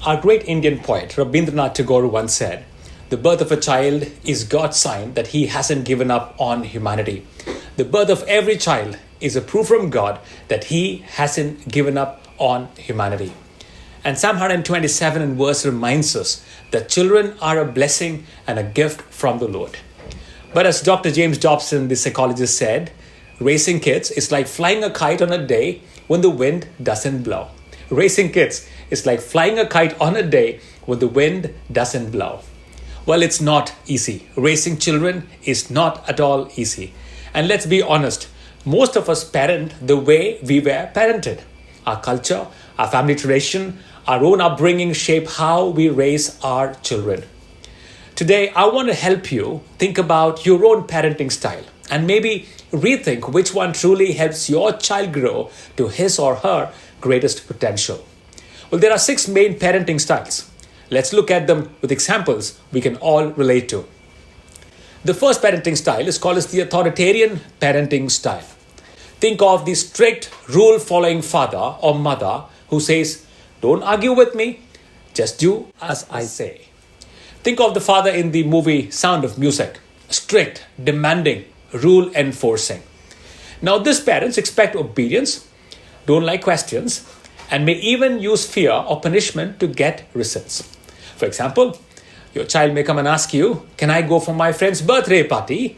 Our great Indian poet Rabindranath Tagore once said, "The birth of a child is God's sign that he hasn't given up on humanity. The birth of every child is a proof from God that he hasn't given up on humanity." And Psalm 127 in verse reminds us that children are a blessing and a gift from the Lord. But as Dr. James Dobson, the psychologist, said, raising kids is like flying a kite on a day when the wind doesn't blow. Raising kids is like flying a kite on a day when the wind doesn't blow. Well, it's not easy. Raising children is not at all easy. And let's be honest, most of us parent the way we were parented. Our culture, our family tradition, our own upbringing shape how we raise our children. Today, I want to help you think about your own parenting style and maybe rethink which one truly helps your child grow to his or her greatest potential. Well, there are 6 main parenting styles. Let's look at them with examples we can all relate to. The first parenting style is called as the authoritarian parenting style. Think of the strict rule-following father or mother who says, "Don't argue with me, just do as I say." Think of the father in the movie Sound of Music, strict, demanding, rule enforcing. Now, these parents expect obedience, don't like questions, and may even use fear or punishment to get results. For example, your child may come and ask you, "Can I go for my friend's birthday party?"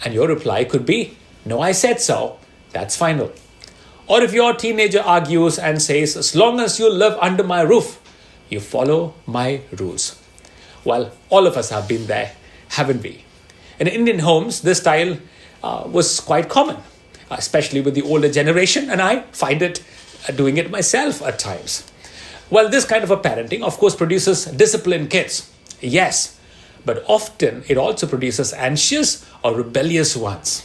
And your reply could be, "No, I said so. That's final." Or if your teenager argues and says, "As long as you live under my roof, you follow my rules." Well, all of us have been there, haven't we? In Indian homes, this style was quite common, especially with the older generation, and I find it doing it myself at times. Well, this kind of a parenting, of course, produces disciplined kids. Yes, but often it also produces anxious or rebellious ones.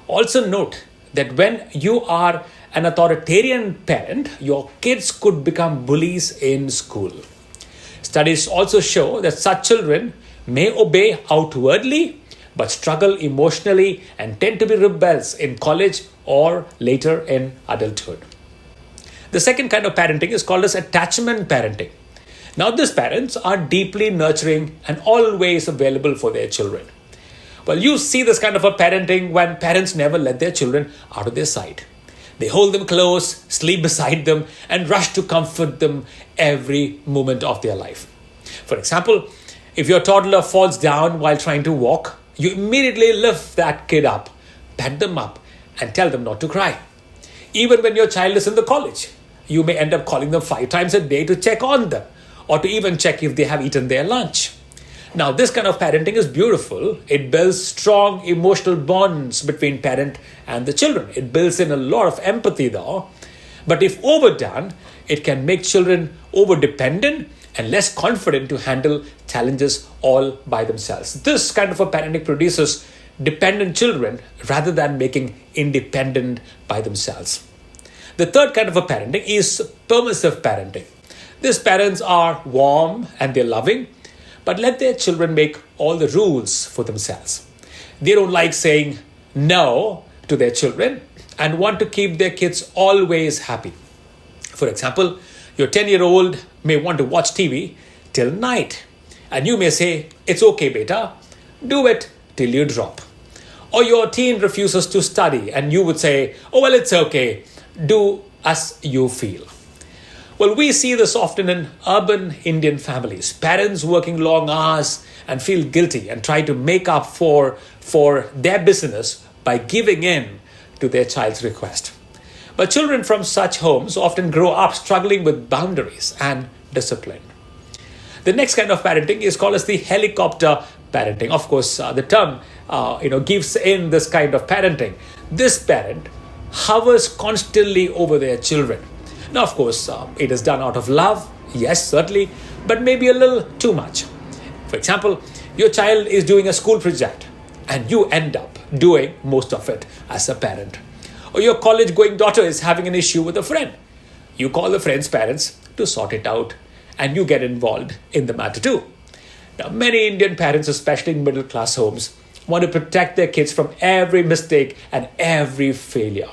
Also note that when you are an authoritarian parent, your kids could become bullies in school. Studies also show that such children may obey outwardly but struggle emotionally and tend to be rebels in college or later in adulthood. The second kind of parenting is called as attachment parenting. Now, these parents are deeply nurturing and always available for their children. Well, you see this kind of a parenting when parents never let their children out of their sight. They hold them close, sleep beside them, and rush to comfort them every moment of their life. For example, if your toddler falls down while trying to walk, you immediately lift that kid up, pat them up, and tell them not to cry. Even when your child is in the college, you may end up calling them 5 times a day to check on them, or to even check if they have eaten their lunch. Now, this kind of parenting is beautiful. It builds strong emotional bonds between parent and the children. It builds in a lot of empathy though. But if overdone, it can make children over-dependent and less confident to handle challenges all by themselves. This kind of a parenting produces dependent children rather than making independent by themselves. The third kind of a parenting is permissive parenting. These parents are warm and they're loving, but let their children make all the rules for themselves. They don't like saying no to their children and want to keep their kids always happy. For example, your 10-year-old may want to watch TV till night, and you may say, "It's okay, beta, do it till you drop." Or your teen refuses to study, and you would say, "Oh, well, it's okay, do as you feel." Well, we see this often in urban Indian families. Parents working long hours and feel guilty and try to make up for their business by giving in to their child's request. But children from such homes often grow up struggling with boundaries and discipline. The next kind of parenting is called as the helicopter parenting. Of course, the term gives in this kind of parenting. This parent hovers constantly over their children. Now, of course, it is done out of love, yes, certainly, but maybe a little too much. For example, your child is doing a school project and you end up doing most of it as a parent. Or your college-going daughter is having an issue with a friend. You call the friend's parents to sort it out and you get involved in the matter too. Now, many Indian parents, especially in middle-class homes, want to protect their kids from every mistake and every failure.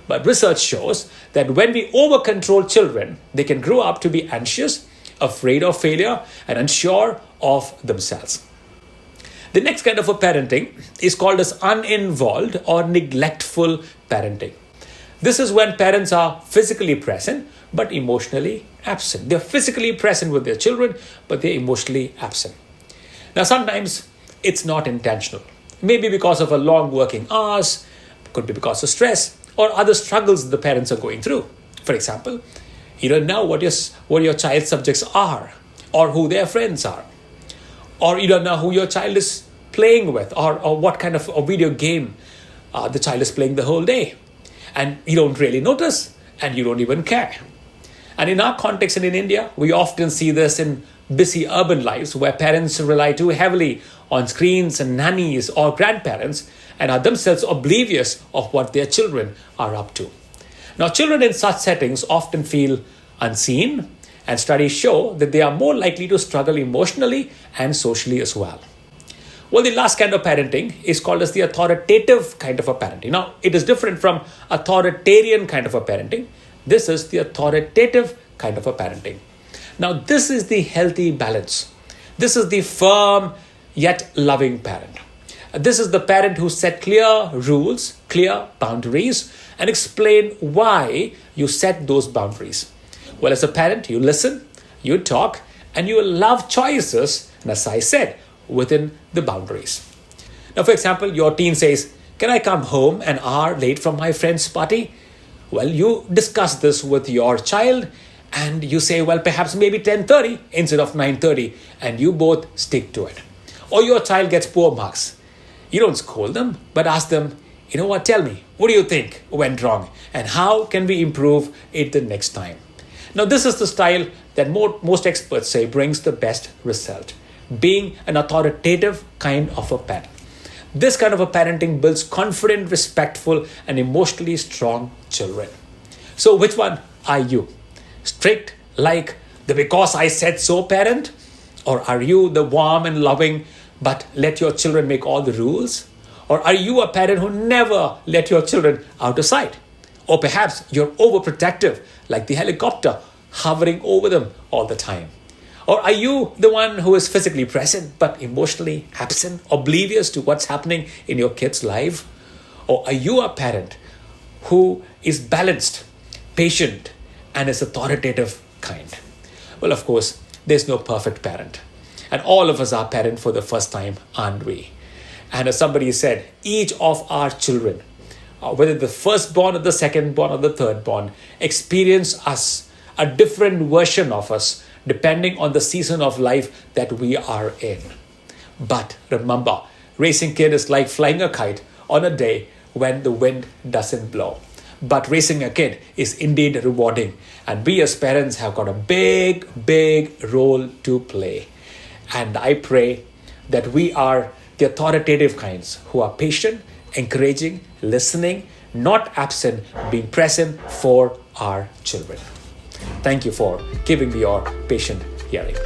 But research shows that when we over-control children, they can grow up to be anxious afraid of failure, and unsure of themselves. The next kind of a parenting is called as uninvolved or neglectful parenting. This is when parents are physically present but emotionally absent. They're physically present with their children, but they're emotionally absent. Now, sometimes it's not intentional. Maybe because of a long working hours, could be because of stress or other struggles the parents are going through. For example, you don't know what your child's subjects are or who their friends are. Or you don't know who your child is playing with or what kind of a video game the child is playing the whole day. And you don't really notice and you don't even care. And in our context and in India, we often see this in busy urban lives where parents rely too heavily on screens and nannies or grandparents and are themselves oblivious of what their children are up to. Now, children in such settings often feel unseen, and studies show that they are more likely to struggle emotionally and socially as well. Well, the last kind of parenting is called as the authoritative kind of a parenting. Now, it is different from authoritarian kind of a parenting. This is the authoritative kind of a parenting. Now, this is the healthy balance. This is the firm yet loving parent. This is the parent who set clear rules, clear boundaries, and explain why you set those boundaries. Well, as a parent, you listen, you talk, and you allow choices, and as I said, within the boundaries. Now, for example, your teen says, "Can I come home an hour late from my friend's party?" Well, you discuss this with your child and you say, well, perhaps maybe 10:30 instead of 9:30, and you both stick to it. Or your child gets poor marks. You don't scold them, but ask them, you know what, tell me, what do you think went wrong? And how can we improve it the next time? Now, this is the style that most experts say brings the best result, being an authoritative kind of a parent. This kind of a parenting builds confident, respectful, and emotionally strong children. So which one are you? Strict like the "because I said so" parent? Or are you the warm and loving but let your children make all the rules? Or are you a parent who never let your children out of sight? Or perhaps you're overprotective like the helicopter hovering over them all the time? Or are you the one who is physically present but emotionally absent, oblivious to what's happening in your kid's life? Or are you a parent who is balanced, patient, and is authoritative kind? Well, of course, there's no perfect parent. And all of us are parent for the first time, aren't we? And as somebody said, each of our children, whether the firstborn or the secondborn or the thirdborn, experience us, a different version of us, depending on the season of life that we are in. But remember, raising kid is like flying a kite on a day when the wind doesn't blow. But raising a kid is indeed rewarding, and we as parents have got a big, big role to play. And I pray that we are the authoritative kinds who are patient, encouraging, listening, not absent, being present for our children. Thank you for giving me your patient hearing.